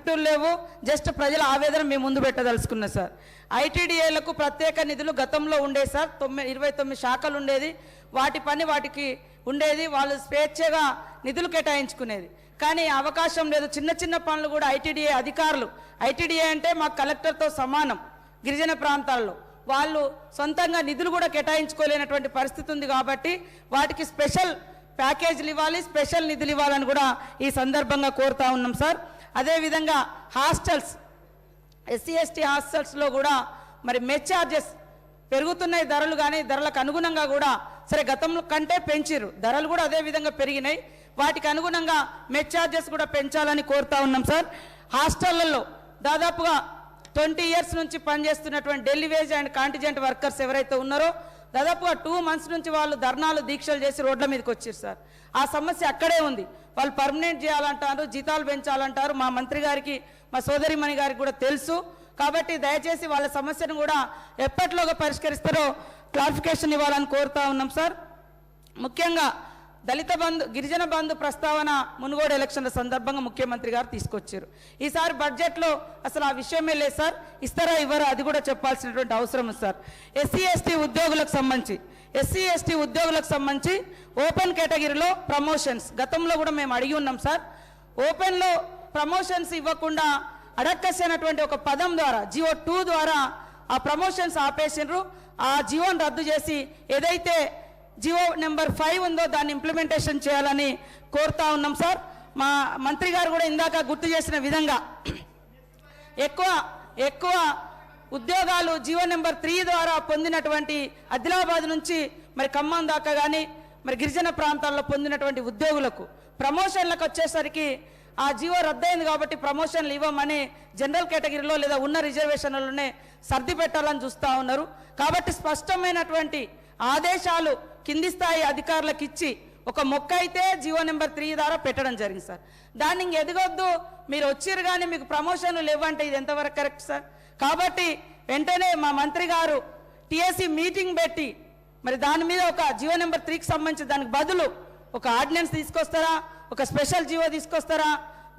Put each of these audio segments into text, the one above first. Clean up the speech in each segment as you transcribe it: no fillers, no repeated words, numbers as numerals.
స్క్రిప్టులు లేవు, జస్ట్ ప్రజల ఆవేదన మేము ముందు పెట్టదలుచుకున్నాం సార్. ఐటీడీఏలకు ప్రత్యేక నిధులు గతంలో ఉండే సార్, 29 శాఖలు ఉండేది, వాటి పని వాటికి ఉండేది, వాళ్ళు స్వేచ్ఛగా నిధులు కేటాయించుకునేది. కానీ అవకాశం లేదు. చిన్న చిన్న పనులు కూడా ఐటీడీఏ అధికారులు, ఐటీడీఏ అంటే మా కలెక్టర్తో సమానం గిరిజన ప్రాంతాల్లో, వాళ్ళు సొంతంగా నిధులు కూడా కేటాయించుకోలేనటువంటి పరిస్థితి ఉంది. కాబట్టి వాటికి స్పెషల్ ప్యాకేజీలు ఇవ్వాలి, స్పెషల్ నిధులు ఇవ్వాలని కూడా ఈ సందర్భంగా కోరుతా ఉన్నాం సార్. అదేవిధంగా హాస్టల్స్, ఎస్సీ ఎస్టీ హాస్టల్స్లో కూడా మరి మెస్ ఛార్జెస్ పెరుగుతున్నాయి ధరలు, కానీ ధరలకు అనుగుణంగా కూడా సరే గతంలో కంటే పెంచిర్రు, ధరలు కూడా అదే విధంగా పెరిగినాయి, వాటికి అనుగుణంగా మెస్ ఛార్జెస్ కూడా పెంచాలని కోరుతా ఉన్నాం సార్. హాస్టళ్లలో దాదాపుగా 20 years నుంచి పనిచేస్తున్నటువంటి daily wage and contingent workers ఎవరైతే ఉన్నారో దాదాపుగా 2 months నుంచి వాళ్ళు ధర్నాలు దీక్షలు చేసి రోడ్ల మీదకి వచ్చారు సార్. ఆ సమస్య అక్కడే ఉంది. వాళ్ళు పర్మనెంట్ చేయాలంటారు, జీతాలు పెంచాలంటారు. మా మంత్రి గారికి, మా సోదరిమణి గారికి కూడా తెలుసు. కాబట్టి దయచేసి వాళ్ళ సమస్యను కూడా ఎప్పటిలోగా పరిష్కరిస్తారో క్లారిఫికేషన్ ఇవ్వాలని కోరుతా ఉన్నాం సార్. ముఖ్యంగా దళిత బంధు, గిరిజన బంధు ప్రస్తావన మునుగోడు ఎలక్షన్ల సందర్భంగా ముఖ్యమంత్రి గారు తీసుకొచ్చారు. ఈసారి బడ్జెట్లో అసలు ఆ విషయమే లేదు సార్. ఇస్తారా ఇవ్వరా అది కూడా చెప్పాల్సినటువంటి అవసరం ఉంది సార్. ఎస్సీ ఎస్టీ ఉద్యోగులకు సంబంధించి ఓపెన్ కేటగిరీలో ప్రమోషన్స్ గతంలో కూడా మేము అడిగి ఉన్నాం సార్. ఓపెన్లో ప్రమోషన్స్ ఇవ్వకుండా అడక్కసి అనేటువంటి ఒక పదం ద్వారా జియో 2 ద్వారా ఆ ప్రమోషన్స్ ఆపేసినారు. ఆ జియోని రద్దు చేసి ఏదైతే జియో నెంబర్ 5 ఉందో దాన్ని ఇంప్లిమెంటేషన్ చేయాలని కోరుతా ఉన్నాం సార్. మా మంత్రి గారు కూడా ఇందాక గుర్తు చేసిన విధంగా ఎక్కువ ఉద్యోగాలు జియో నెంబర్ 3 ద్వారా పొందినటువంటి ఆదిలాబాద్ నుంచి మరి ఖమ్మం దాకా కానీ మరి గిరిజన ప్రాంతాల్లో పొందినటువంటి ఉద్యోగులకు ప్రమోషన్లకు వచ్చేసరికి ఆ జియో రద్దయింది. కాబట్టి ప్రమోషన్లు ఇవ్వమని జనరల్ కేటగిరీలో లేదా ఉన్న రిజర్వేషన్లలోనే సర్ది పెట్టాలని చూస్తూ ఉన్నారు. కాబట్టి స్పష్టమైనటువంటి ఆదేశాలు కింది స్థాయి అధికారులకు ఇచ్చి ఒక మొక్క అయితే జియో నెంబర్ 3 ద్వారా పెట్టడం జరిగింది సార్. దాన్ని ఇంక ఎదగొద్దు, మీరు వచ్చారు కానీ మీకు ప్రమోషన్లు లేవంటే ఇది ఎంతవరకు కరెక్ట్ సార్? కాబట్టి వెంటనే మా మంత్రి గారు టీఎస్సీ మీటింగ్ పెట్టి మరి దాని మీద ఒక జియో నెంబర్ 3కి సంబంధించి దానికి బదులు ఒక ఆర్డినెన్స్ తీసుకొస్తారా, ఒక స్పెషల్ జియో తీసుకొస్తారా,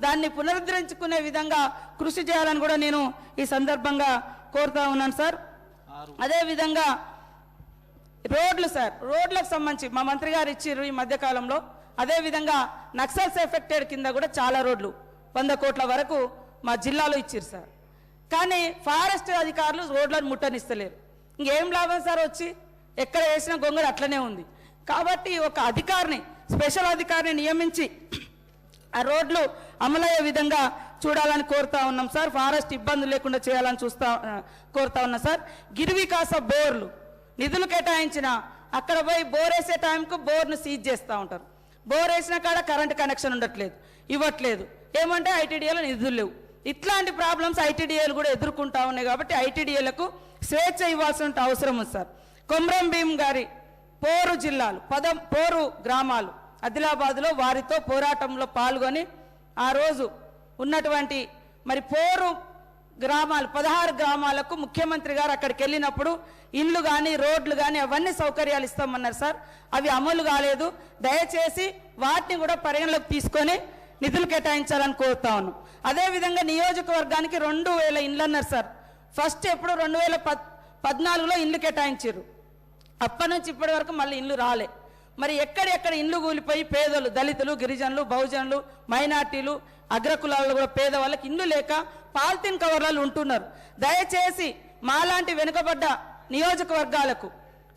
దాన్ని పునరుద్ధరించుకునే విధంగా కృషి చేయాలని కూడా నేను ఈ సందర్భంగా కోరుతా ఉన్నాను సార్. అదేవిధంగా రోడ్లు సార్, రోడ్లకు సంబంధించి మా మంత్రి గారు ఇచ్చిర్రు ఈ మధ్యకాలంలో. అదేవిధంగా నక్సల్స్ ఎఫెక్టెడ్ కింద కూడా చాలా రోడ్లు 100 కోట్ల వరకు మా జిల్లాలో ఇచ్చిర్రు సార్. కానీ ఫారెస్ట్ అధికారులు రోడ్లను ముట్టనిస్తలేరు. ఇంకేం లాభం సార్? వచ్చి ఎక్కడ వేసిన గొంగడు అట్లనే ఉంది. కాబట్టి ఒక అధికారిని, స్పెషల్ అధికారిని నియమించి ఆ రోడ్లు అమలయ్యే విధంగా చూడాలని కోరుతా ఉన్నాం సార్. ఫారెస్ట్ ఇబ్బందులు లేకుండా చేయాలని కోరుతా ఉన్నాం సార్. గిరివికాస బోర్లు నిధులు కేటాయించిన అక్కడ పోయి బోర్ వేసే టైంకు బోర్ను సీజ్ చేస్తూ ఉంటారు. బోర్ వేసిన కాడ కరెంట్ కనెక్షన్ ఉండట్లేదు, ఇవ్వట్లేదు. ఏమంటే ఐటీడీఏలో నిధులు లేవు. ఇట్లాంటి ప్రాబ్లమ్స్ ఐటీడీఏలు కూడా ఎదుర్కొంటా ఉన్నాయి. కాబట్టి ఐటీడీఏలకు స్వేచ్ఛ ఇవ్వాల్సిన అవసరం ఉంది సార్. కొమ్రం భీం గారి పోరు జిల్లాలు, పోరు గ్రామాలు ఆదిలాబాద్లో వారితో పోరాటంలో పాల్గొని ఆ రోజు ఉన్నటువంటి మరి పోరు గ్రామాలు 16 గ్రామాలకు ముఖ్యమంత్రి గారు అక్కడికి వెళ్ళినప్పుడు ఇండ్లు కానీ రోడ్లు కానీ అవన్నీ సౌకర్యాలు ఇస్తామన్నారు సార్. అవి అమలు కాలేదు. దయచేసి వాటిని కూడా పరిగణలోకి తీసుకొని నిధులు కేటాయించాలని కోరుతా ఉన్నాం. అదేవిధంగా నియోజకవర్గానికి 2000 ఇండ్లు అన్నారు సార్. ఫస్ట్ ఎప్పుడు 2014లో ఇండ్లు కేటాయించారు. అప్పటి నుంచి ఇప్పటి వరకు మళ్ళీ ఇండ్లు రాలే. మరి ఎక్కడెక్కడ ఇండ్లు కూలిపోయి పేదలు, దళితులు, గిరిజనులు, బహుజనులు, మైనార్టీలు, అగ్రకులాలు కూడా పేదవాళ్ళకి ఇండ్లు లేక పాలిథిన్ కవర్లలో ఉంటున్నారు. దయచేసి మాలాంటి వెనుకబడ్డ నియోజకవర్గాలకు,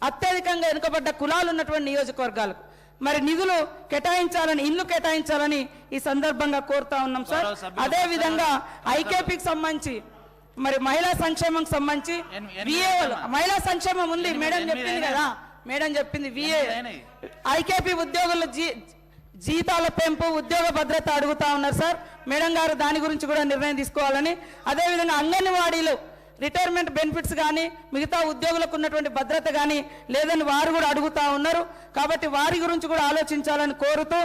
అత్యధికంగా వెనుకబడ్డ కులాలు ఉన్నటువంటి నియోజకవర్గాలకు మరి నిధులు కేటాయించాలని, ఇండ్లు కేటాయించాలని ఈ సందర్భంగా కోరుతా ఉన్నాం సార్. అదేవిధంగా ఐకేపీకి సంబంధించి మరి మహిళా సంక్షేమం సంబంధించి మహిళా సంక్షేమం ఉంది. మేడం చెప్పింది కదా, మేడం చెప్పింది ఐకేపీ ఉద్యోగుల జీతాల పెంపు, ఉద్యోగ భద్రత అడుగుతా ఉన్నారు సార్. మేడం గారు దాని గురించి కూడా నిర్ణయం తీసుకోవాలని, అదేవిధంగా అంగన్వాడీలు రిటైర్మెంట్ బెనిఫిట్స్ కానీ మిగతా ఉద్యోగులకు ఉన్నటువంటి భద్రత కానీ లేదని వారు కూడా అడుగుతా ఉన్నారు. కాబట్టి వారి గురించి కూడా ఆలోచించాలని కోరుతూ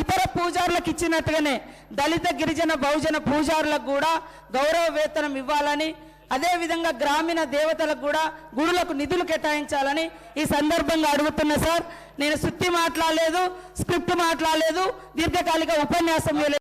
ఇతర పూజారులకు ఇచ్చినట్టుగానే దళిత, గిరిజన, బహుజన పూజారులకు కూడా గౌరవ వేతనం ఇవ్వాలని, అదేవిధంగా గ్రామీణ దేవతలకు కూడా గుడులకు నిధులు కేటాయించాలని ఈ సందర్భంగా అడుగుతున్నా సార్. నేను సుత్తి మాట్లాడలేదు, స్క్రిప్ట్ మాట్లాడలేదు, దీర్ఘకాలిక ఉపన్యాసం